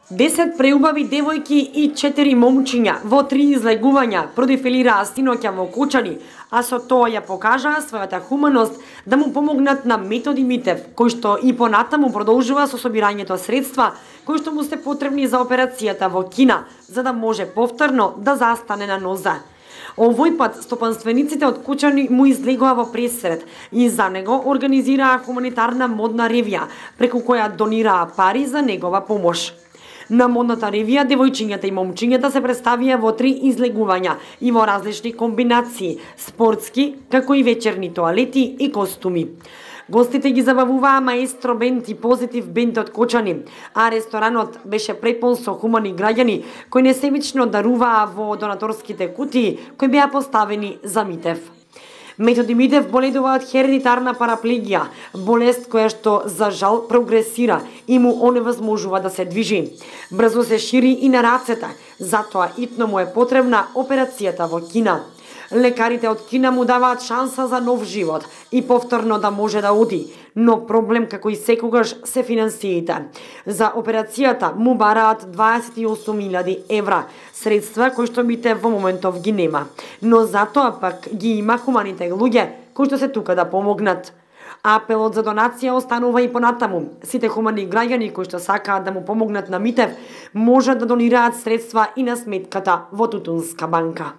10 преубави девојки и 4 момчиња во 3 излегувања продефилираа синоќа во Кочани, а со тоа ја покажаа својата хуманост да му помогнат на Методи Митев, кој што и понатаму продолжува со собирањето средства кои што му се потребни за операцијата во Кина, за да може повторно да застане на ноза. Овој пат стопанствениците од Кочани му излегоа во пресред и за него организираа хуманитарна модна ревија, преку која донираа пари за негова помош. На модната ревија девојчињата и момчињата се представија во 3 излегувања и во различни комбинации, спортски, како и вечерни тоалети и костуми. Гостите ги забавуваа Маестро бенд и Позитив бенд од Кочани, а ресторанот беше препон со хумани граѓани кои несебично даруваа во донаторските кутии кои беа поставени за Митев. Методи Митев боледува од хередитарна параплегија, болест која што за жал прогресира и му оневозможува да се движи. Брзо се шири и на рацете, затоа итно му е потребна операцијата во Кина. Лекарите од Кина му даваат шанса за нов живот и повторно да може да оди, но проблем како и секогаш се финансиите. За операцијата му бараат 28.000 евра, средства кои што Митев во моментов ги нема, но затоа пак ги има хуманите луѓе кои што се тука да помогнат. Апелот за донација останува и понатаму. Сите хумани граѓани кои што сакаат да му помогнат на Митев можат да донираат средства и на сметката во Тутунска банка.